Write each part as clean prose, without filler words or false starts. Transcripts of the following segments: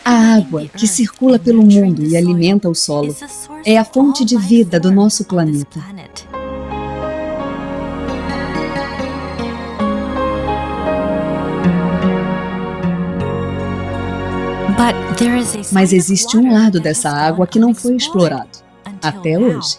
A água que circula pelo mundo e alimenta o solo é a fonte de vida do nosso planeta. Mas existe um lado dessa água que não foi explorado, até hoje.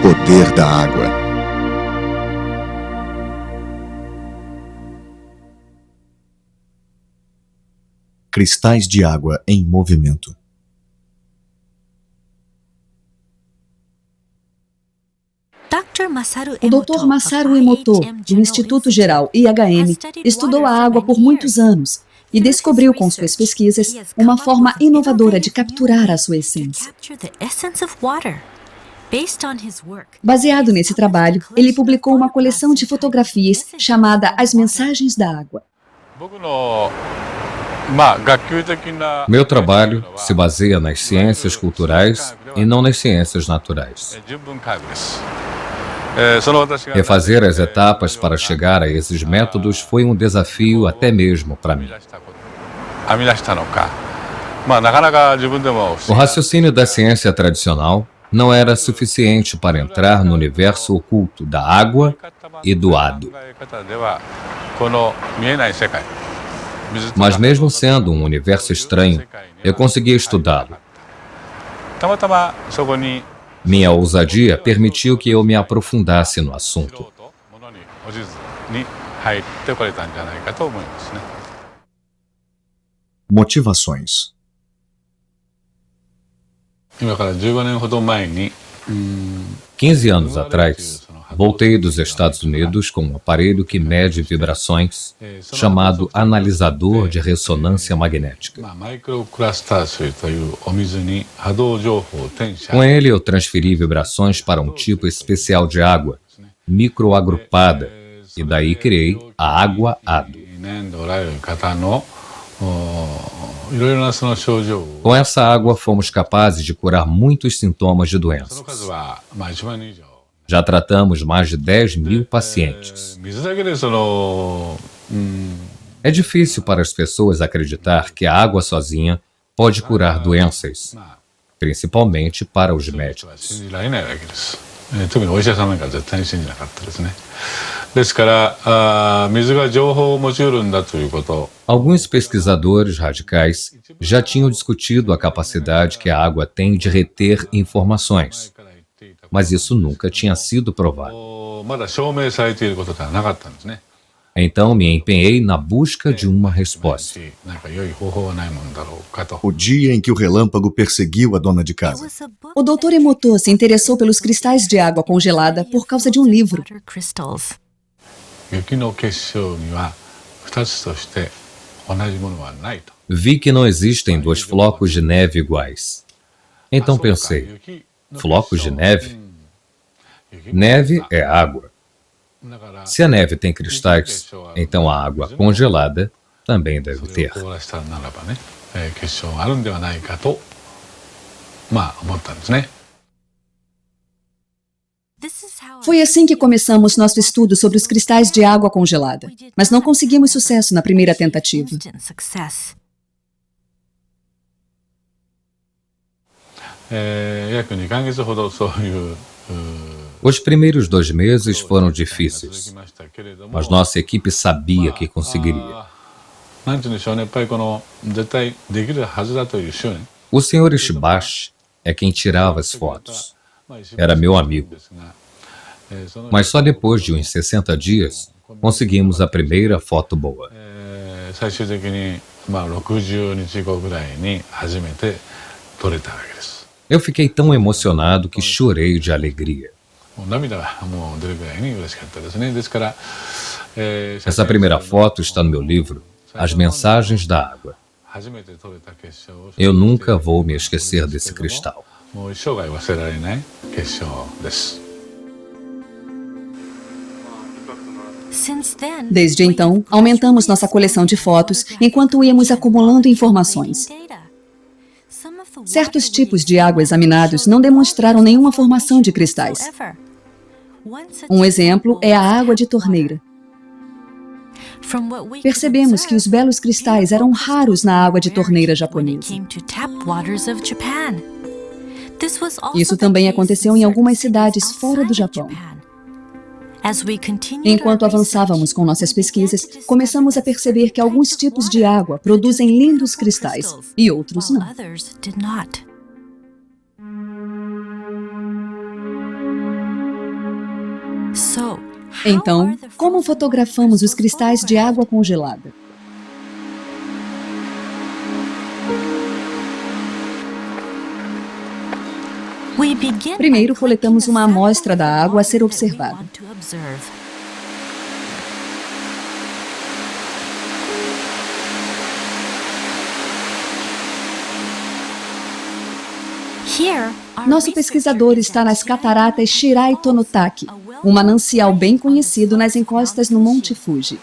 Poder da água. Cristais de água em movimento. O Dr. Masaru Emoto, do Instituto Geral IHM, estudou a água por muitos anos e descobriu com suas pesquisas uma forma inovadora de capturar a sua essência. Baseado nesse trabalho, ele publicou uma coleção de fotografias chamada As Mensagens da Água. Meu trabalho se baseia nas ciências culturais e não nas ciências naturais. Refazer as etapas para chegar a esses métodos foi um desafio até mesmo para mim. O raciocínio da ciência tradicional não era suficiente para entrar no universo oculto da água e do hado. Mas mesmo sendo um universo estranho, eu consegui estudá-lo. Minha ousadia permitiu que eu me aprofundasse no assunto. Motivações. 15 anos atrás, voltei dos Estados Unidos com um aparelho que mede vibrações, chamado analisador de ressonância magnética. Com ele, eu transferi vibrações para um tipo especial de água, microagrupada, e daí criei a água-hado. Com essa água, fomos capazes de curar muitos sintomas de doenças. Já tratamos mais de 10.000 pacientes. É difícil para as pessoas acreditar que a água sozinha pode curar doenças, principalmente para os médicos. Alguns pesquisadores radicais já tinham discutido a capacidade que a água tem de reter informações, mas isso nunca tinha sido provado. Então me empenhei na busca de uma resposta. O dia em que o relâmpago perseguiu a dona de casa. O Dr. Emoto se interessou pelos cristais de água congelada por causa de um livro. Vi que não existem dois flocos de neve iguais. Então pensei, flocos de neve? Neve é água. Se a neve tem cristais, então a água congelada também deve ter. Foi assim que começamos nosso estudo sobre os cristais de água congelada, mas não conseguimos sucesso na primeira tentativa. Os primeiros 2 meses foram difíceis, mas nossa equipe sabia que conseguiria. O Sr. Ishibashi é quem tirava as fotos. Era meu amigo. Mas só depois de uns 60 dias, conseguimos a primeira foto boa. Eu fiquei tão emocionado que chorei de alegria. Essa primeira foto está no meu livro, As Mensagens da Água. Eu nunca vou me esquecer desse cristal. Desde então, aumentamos nossa coleção de fotos enquanto íamos acumulando informações. Certos tipos de água examinados não demonstraram nenhuma formação de cristais. Um exemplo é a água de torneira. Percebemos que os belos cristais eram raros na água de torneira japonesa. Isso também aconteceu em algumas cidades fora do Japão. Enquanto avançávamos com nossas pesquisas, começamos a perceber que alguns tipos de água produzem lindos cristais e outros não. Então, como fotografamos os cristais de água congelada? Primeiro, coletamos uma amostra da água a ser observada. Nosso pesquisador está nas cataratas Shirai Tonotaki, um manancial bem conhecido nas encostas no Monte Fuji.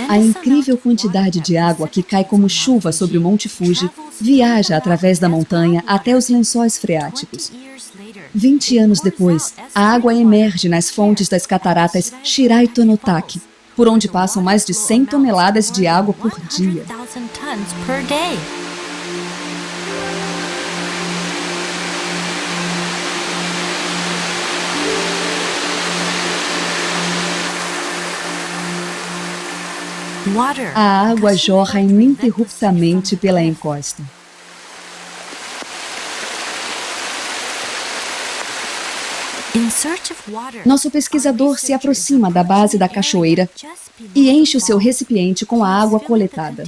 A incrível quantidade de água que cai como chuva sobre o Monte Fuji viaja através da montanha até os lençóis freáticos. 20 anos depois, a água emerge nas fontes das cataratas Shirai Tonotaki, por onde passam mais de 100 toneladas de água por dia. A água jorra ininterruptamente pela encosta. Nosso pesquisador se aproxima da base da cachoeira e enche o seu recipiente com a água coletada.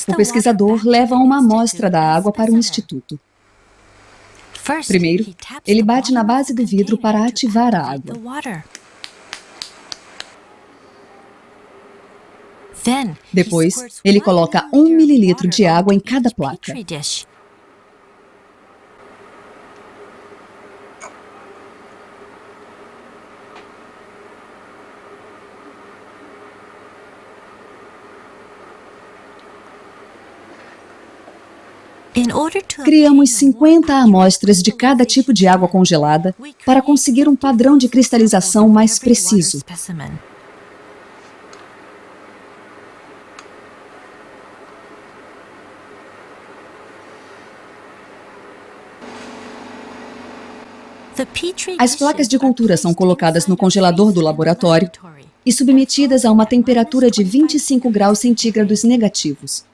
O pesquisador leva uma amostra da água para o instituto. Primeiro, ele bate na base do vidro para ativar a água. Depois, ele coloca 1 mililitro de água em cada placa. Criamos 50 amostras de cada tipo de água congelada para conseguir um padrão de cristalização mais preciso. As placas de cultura são colocadas no congelador do laboratório e submetidas a uma temperatura de 25 graus centígrados negativos.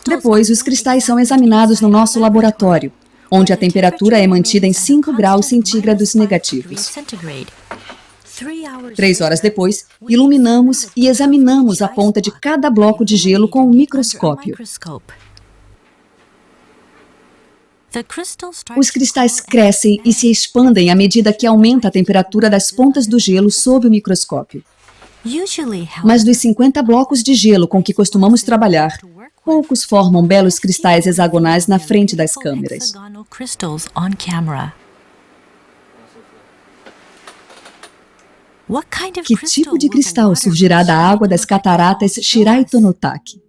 Depois, os cristais são examinados no nosso laboratório, onde a temperatura é mantida em 5 graus centígrados negativos. 3 horas depois, iluminamos e examinamos a ponta de cada bloco de gelo com um microscópio. Os cristais crescem e se expandem à medida que aumenta a temperatura das pontas do gelo sob o microscópio. Mas dos 50 blocos de gelo com que costumamos trabalhar, poucos formam belos cristais hexagonais na frente das câmeras. Que tipo de cristal surgirá da água das cataratas Shirai Tonotaki?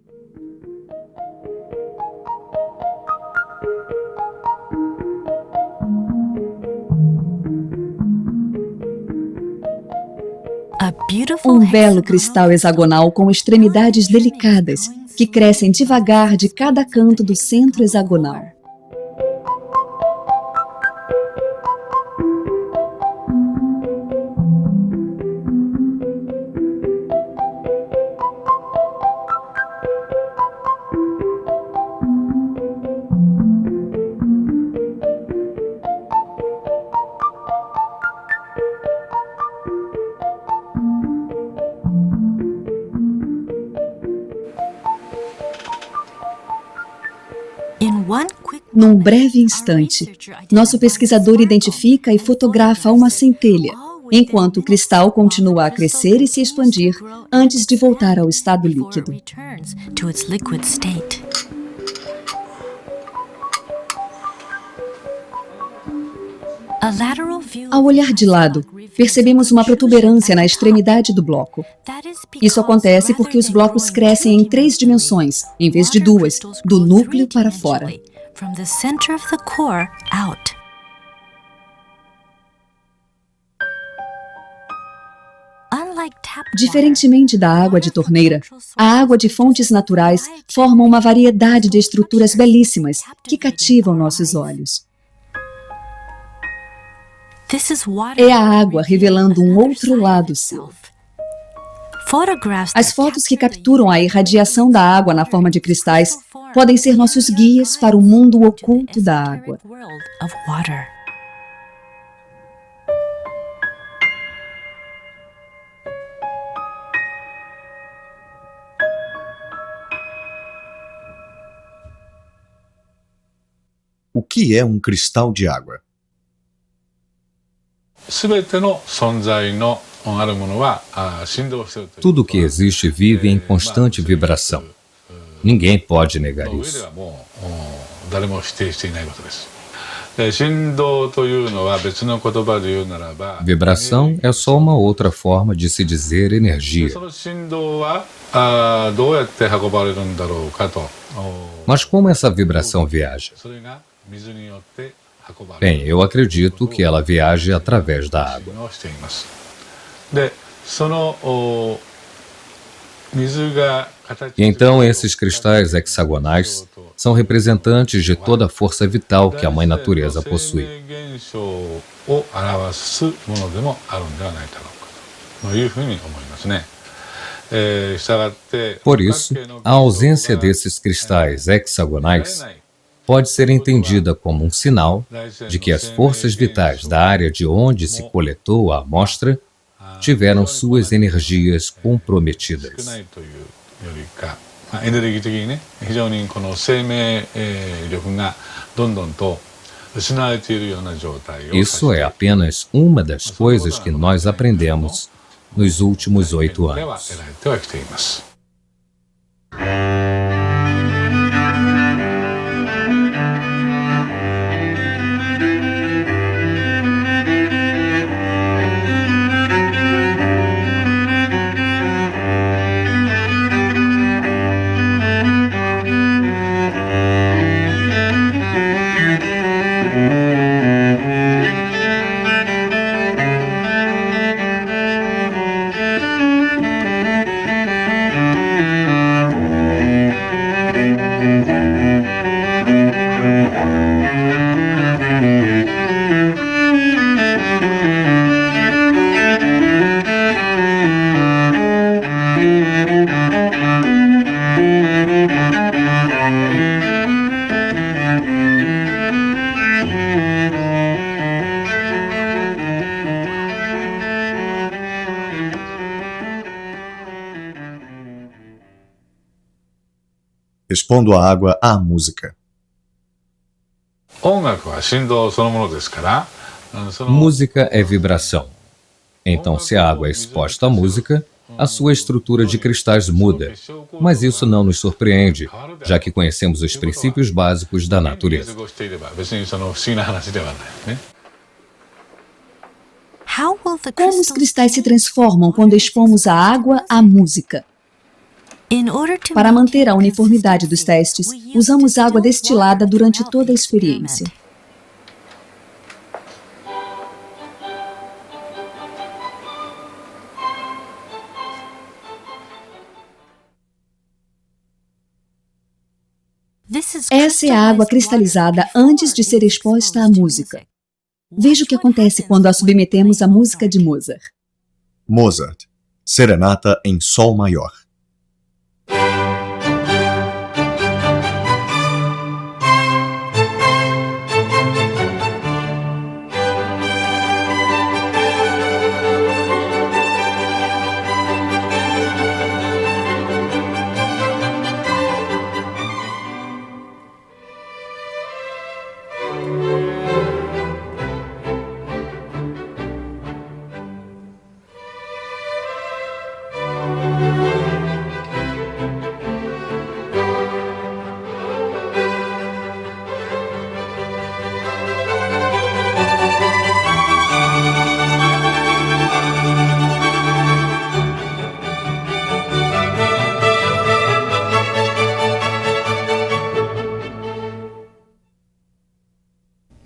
Um belo cristal hexagonal com extremidades delicadas, que crescem devagar de cada canto do centro hexagonal. Num breve instante, nosso pesquisador identifica e fotografa uma centelha, enquanto o cristal continua a crescer e se expandir antes de voltar ao estado líquido. Ao olhar de lado, percebemos uma protuberância na extremidade do bloco. Isso acontece porque os blocos crescem em 3 dimensões, em vez de 2, do núcleo para fora. Diferentemente da água de torneira, a água de fontes naturais forma uma variedade de estruturas belíssimas que cativam nossos olhos. É a água revelando um outro lado seu. As fotos que capturam a irradiação da água na forma de cristais podem ser nossos guias para o mundo oculto da água. O que é um cristal de água? Tudo que existe vive em constante vibração. Ninguém pode negar isso. Vibração é só uma outra forma de se dizer energia. Mas como essa vibração viaja? Bem, eu acredito que ela viaja através da água. E então esses cristais hexagonais são representantes de toda a força vital que a Mãe Natureza possui. Por isso, a ausência desses cristais hexagonais pode ser entendida como um sinal de que as forças vitais da área de onde se coletou a amostra tiveram suas energias comprometidas. Isso é apenas uma das coisas que nós aprendemos nos últimos 8 anos. Respondo à água à música. Música é vibração. Então, se a água é exposta à música, a sua estrutura de cristais muda, mas isso não nos surpreende, já que conhecemos os princípios básicos da natureza. Como os cristais se transformam quando expomos a água à música? Para manter a uniformidade dos testes, usamos água destilada durante toda a experiência. Essa é a água cristalizada antes de ser exposta à música. Veja o que acontece quando a submetemos à música de Mozart. Mozart, Serenata em Sol Maior.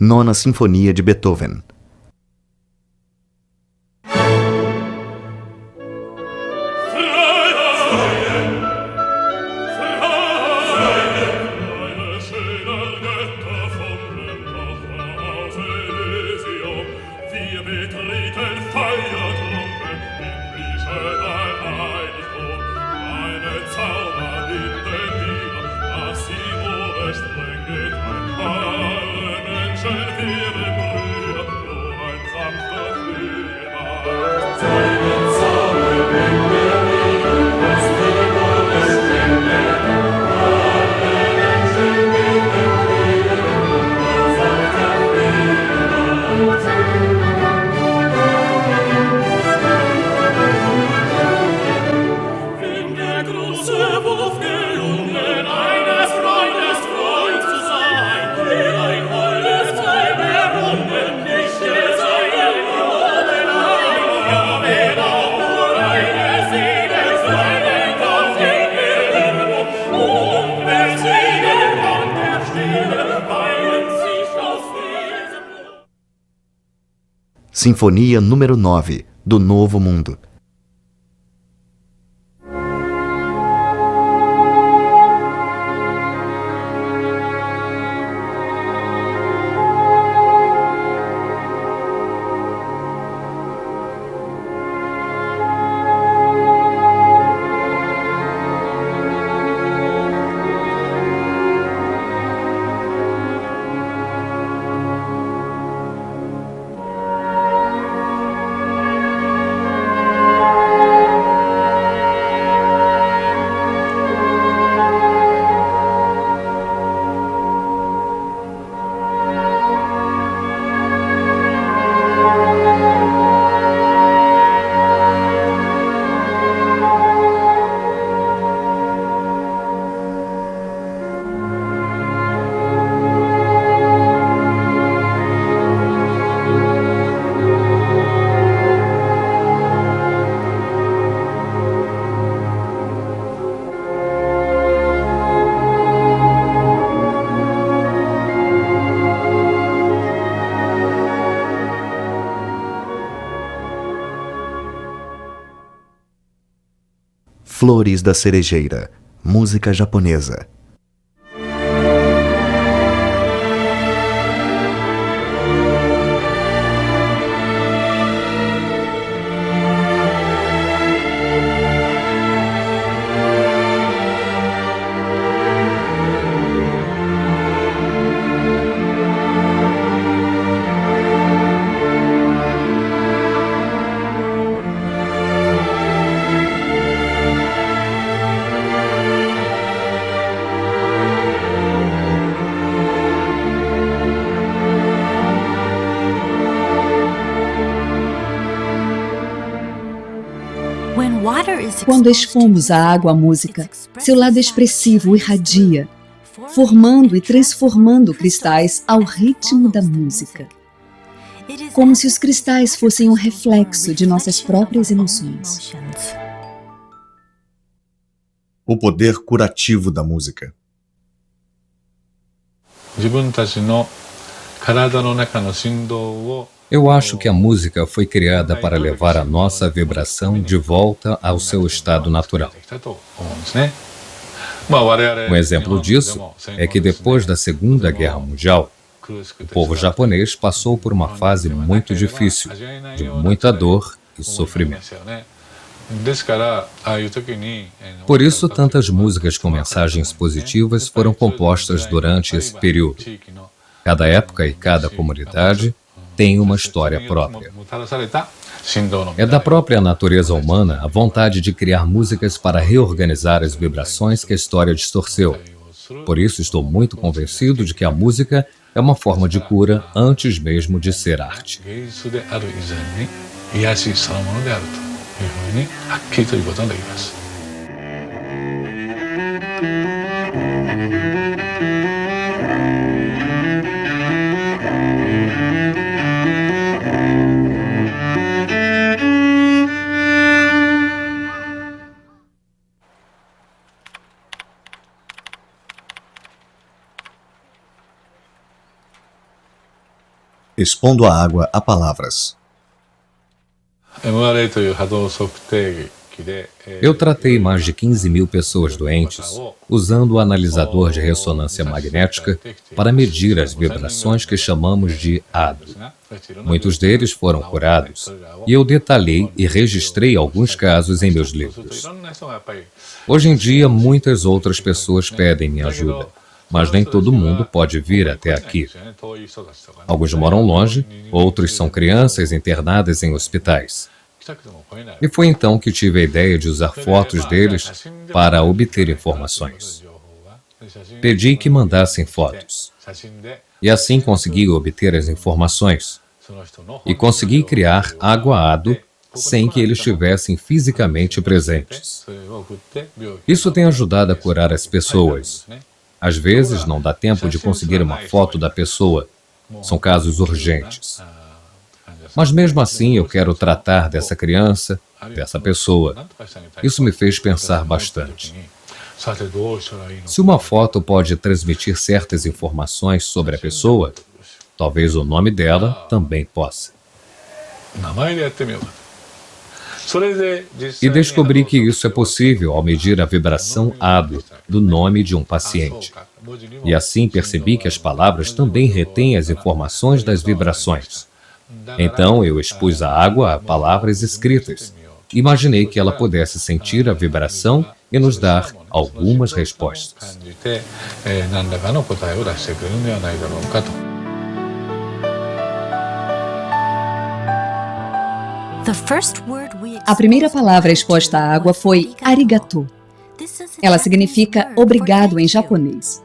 Nona Sinfonia de Beethoven. Sinfonia número 9, do Novo Mundo. Flores da Cerejeira, música japonesa. Quando expomos à água a música, seu lado expressivo irradia, formando e transformando cristais ao ritmo da música. Como se os cristais fossem um reflexo de nossas próprias emoções. O poder curativo da música. Eu acho que a música foi criada para levar a nossa vibração de volta ao seu estado natural. Um exemplo disso é que depois da Segunda Guerra Mundial, o povo japonês passou por uma fase muito difícil, de muita dor e sofrimento. Por isso, tantas músicas com mensagens positivas foram compostas durante esse período. Cada época e cada comunidade tem uma história própria. É da própria natureza humana a vontade de criar músicas para reorganizar as vibrações que a história distorceu. Por isso, estou muito convencido de que a música é uma forma de cura antes mesmo de ser arte. Expondo a água a palavras. Eu tratei mais de 15 mil pessoas doentes usando o analisador de ressonância magnética para medir as vibrações que chamamos de ADO. Muitos deles foram curados e eu detalhei e registrei alguns casos em meus livros. Hoje em dia, muitas outras pessoas pedem minha ajuda, mas nem todo mundo pode vir até aqui. Alguns moram longe, outros são crianças internadas em hospitais. E foi então que tive a ideia de usar fotos deles para obter informações. Pedi que mandassem fotos. E assim consegui obter as informações. E consegui criar água ADO sem que eles estivessem fisicamente presentes. Isso tem ajudado a curar as pessoas. Às vezes não dá tempo de conseguir uma foto da pessoa. São casos urgentes. Mas mesmo assim eu quero tratar dessa criança, dessa pessoa. Isso me fez pensar bastante. Se uma foto pode transmitir certas informações sobre a pessoa, talvez o nome dela também possa. E descobri que isso é possível ao medir a vibração ADO do nome de um paciente. E assim percebi que as palavras também retêm as informações das vibrações. Então eu expus a água a palavras escritas. Imaginei que ela pudesse sentir a vibração e nos dar algumas respostas. A primeira palavra exposta à água foi arigato. Ela significa obrigado em japonês.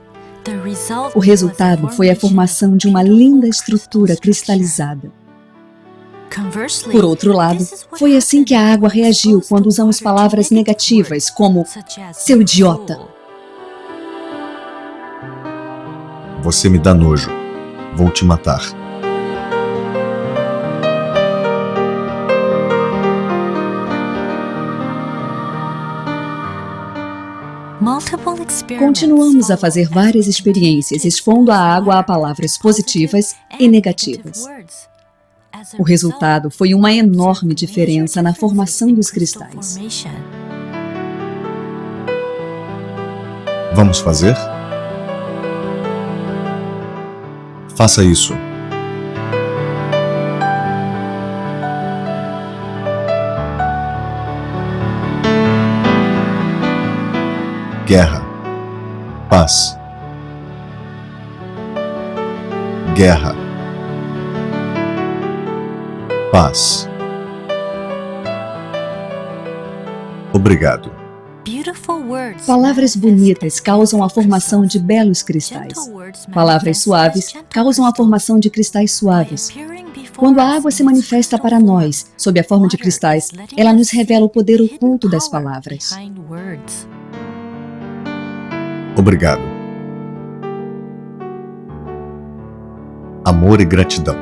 O resultado foi a formação de uma linda estrutura cristalizada. Por outro lado, foi assim que a água reagiu quando usamos palavras negativas como seu idiota. Você me dá nojo. Vou te matar. Continuamos a fazer várias experiências expondo a água a palavras positivas e negativas. O resultado foi uma enorme diferença na formação dos cristais. Vamos fazer? Faça isso. Guerra. Paz. Guerra. Paz. Obrigado. Palavras bonitas causam a formação de belos cristais. Palavras suaves causam a formação de cristais suaves. Quando a água se manifesta para nós, sob a forma de cristais, ela nos revela o poder oculto das palavras. Obrigado. Amor e gratidão.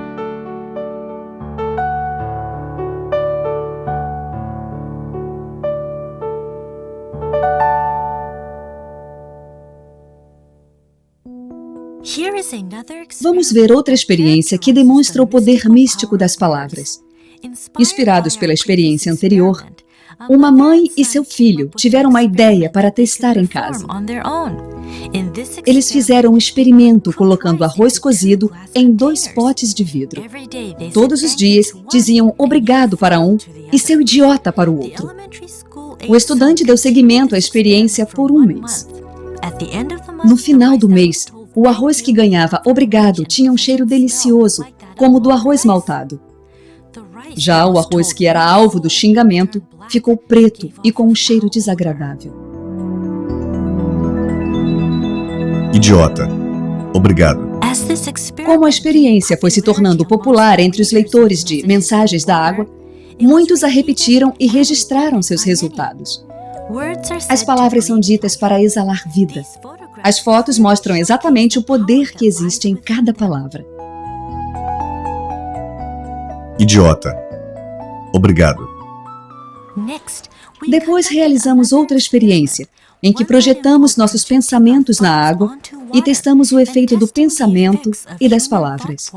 Vamos ver outra experiência que demonstra o poder místico das palavras. Inspirados pela experiência anterior, uma mãe e seu filho tiveram uma ideia para testar em casa. Eles fizeram um experimento colocando arroz cozido em 2 potes de vidro. Todos os dias diziam obrigado para um e seu idiota para o outro. O estudante deu seguimento à experiência por um mês. No final do mês, o arroz que ganhava obrigado tinha um cheiro delicioso, como o do arroz maltado. Já o arroz que era alvo do xingamento ficou preto e com um cheiro desagradável. Idiota. Obrigado. Como a experiência foi se tornando popular entre os leitores de Mensagens da Água, muitos a repetiram e registraram seus resultados. As palavras são ditas para exalar vida. As fotos mostram exatamente o poder que existe em cada palavra. Idiota. Obrigado. Depois realizamos outra experiência, em que projetamos nossos pensamentos na água e testamos o efeito do pensamento e das palavras.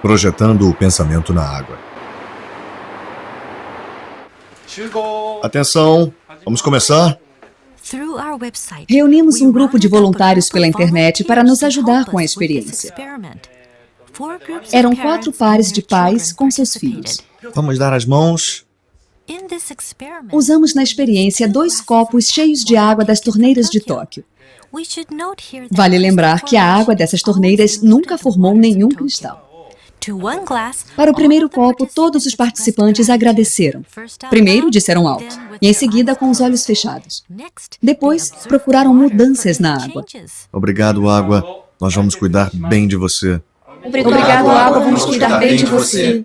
Projetando o pensamento na água. Atenção, vamos começar? Reunimos um grupo de voluntários pela internet para nos ajudar com a experiência. Eram 4 pares de pais com seus filhos. Vamos dar as mãos. Usamos na experiência 2 copos cheios de água das torneiras de Tóquio. Vale lembrar que a água dessas torneiras nunca formou nenhum cristal. Para o primeiro copo, todos os participantes agradeceram. Primeiro disseram alto, e em seguida com os olhos fechados. Depois, procuraram mudanças na água. Obrigado, água. Nós vamos cuidar bem de você. Obrigado, água, vamos cuidar bem de você.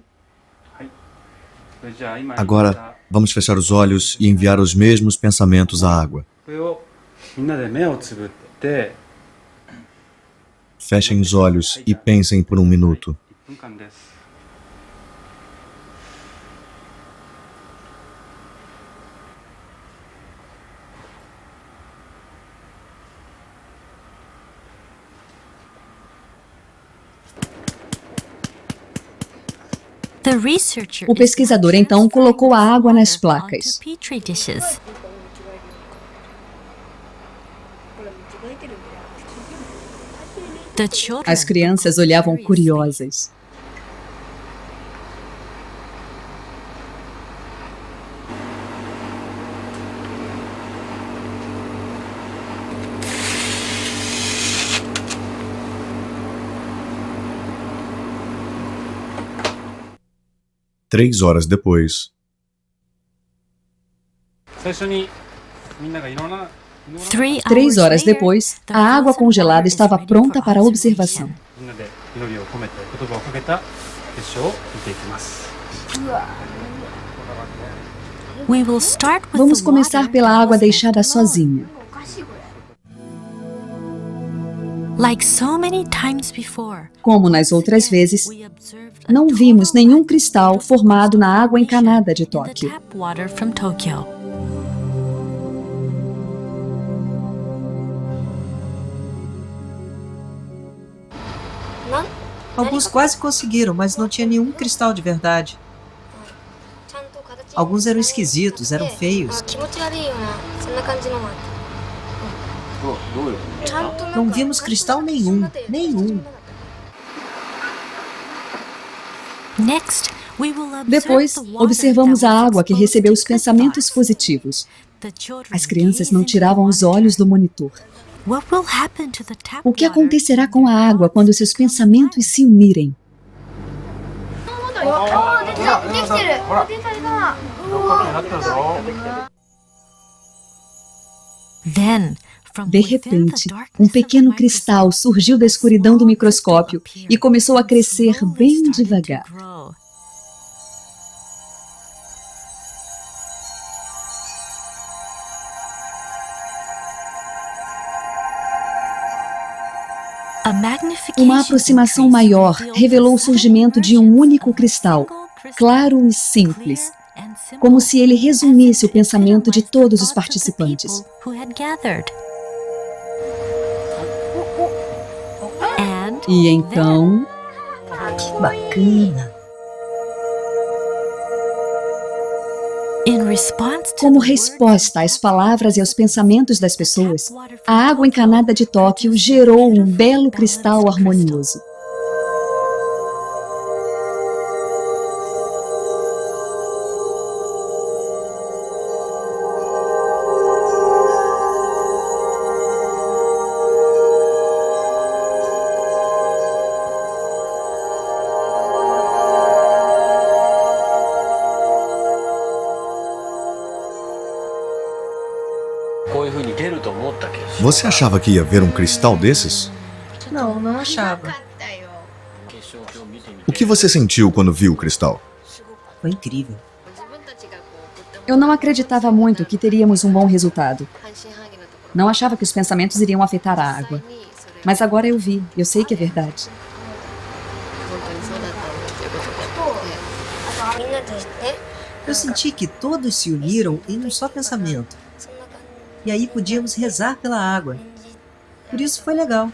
Agora, vamos fechar os olhos e enviar os mesmos pensamentos à água. Fechem os olhos e pensem por um minuto. O pesquisador então colocou a água nas placas. As crianças olhavam curiosas. Três horas depois. 3 horas depois, a água congelada estava pronta para observação. Vamos começar pela água deixada sozinha. Como nas outras vezes, não vimos nenhum cristal formado na água encanada de Tóquio. Alguns quase conseguiram, mas não tinha nenhum cristal de verdade. Alguns eram esquisitos, eram feios. Não vimos cristal nenhum, nenhum. Depois, observamos a água que recebeu os pensamentos positivos. As crianças não tiravam os olhos do monitor. O que acontecerá com a água quando seus pensamentos se unirem? De repente, um pequeno cristal surgiu da escuridão do microscópio e começou a crescer bem devagar. Uma aproximação maior revelou o surgimento de um único cristal, claro e simples, como se ele resumisse o pensamento de todos os participantes. E então... Que bacana! Como resposta às palavras e aos pensamentos das pessoas, a água encanada de Tóquio gerou um belo cristal harmonioso. Você achava que ia ver um cristal desses? Não, não achava. O que você sentiu quando viu o cristal? Foi incrível. Eu não acreditava muito que teríamos um bom resultado. Não achava que os pensamentos iriam afetar a água. Mas agora eu vi, eu sei que é verdade. Eu senti que todos se uniram em um só pensamento. E aí podíamos rezar pela água. Por isso foi legal.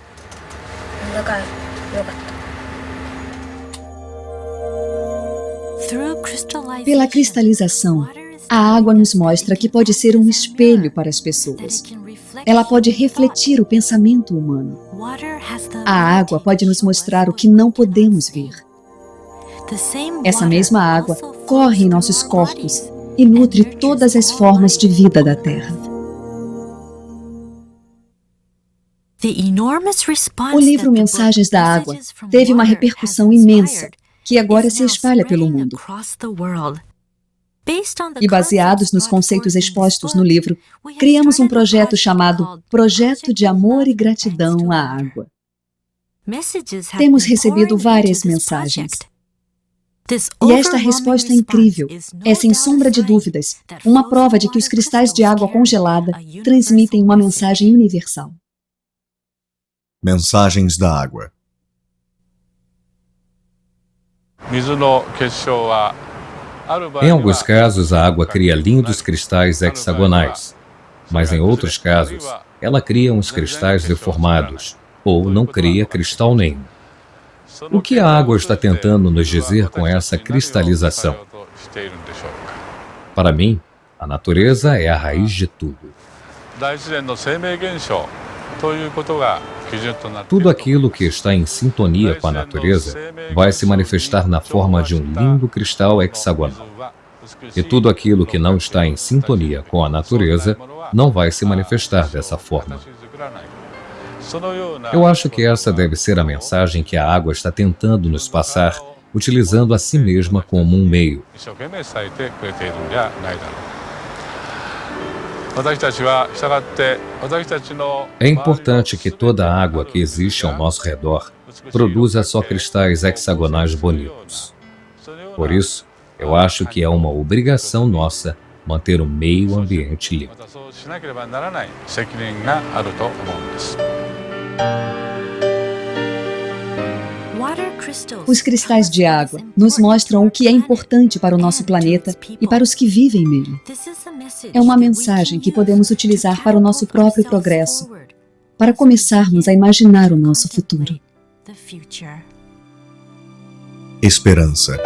Pela cristalização, a água nos mostra que pode ser um espelho para as pessoas. Ela pode refletir o pensamento humano. A água pode nos mostrar o que não podemos ver. Essa mesma água corre em nossos corpos e nutre todas as formas de vida da Terra. O livro Mensagens da Água teve uma repercussão imensa, que agora se espalha pelo mundo. E baseados nos conceitos expostos no livro, criamos um projeto chamado Projeto de Amor e Gratidão à Água. Temos recebido várias mensagens. E esta resposta incrível é, sem sombra de dúvidas, uma prova de que os cristais de água congelada transmitem uma mensagem universal. Mensagens da água. Em alguns casos, a água cria lindos cristais hexagonais, mas em outros casos, ela cria uns cristais deformados, ou não cria cristal nenhum. O que a água está tentando nos dizer com essa cristalização? Para mim, a natureza é a raiz de tudo. Tudo aquilo que está em sintonia com a natureza vai se manifestar na forma de um lindo cristal hexagonal. E tudo aquilo que não está em sintonia com a natureza não vai se manifestar dessa forma. Eu acho que essa deve ser a mensagem que a água está tentando nos passar, utilizando a si mesma como um meio. É importante que toda a água que existe ao nosso redor produza só cristais hexagonais bonitos. Por isso, eu acho que é uma obrigação nossa manter o meio ambiente limpo. Os cristais de água nos mostram o que é importante para o nosso planeta e para os que vivem nele. É uma mensagem que podemos utilizar para o nosso próprio progresso, para começarmos a imaginar o nosso futuro. Esperança.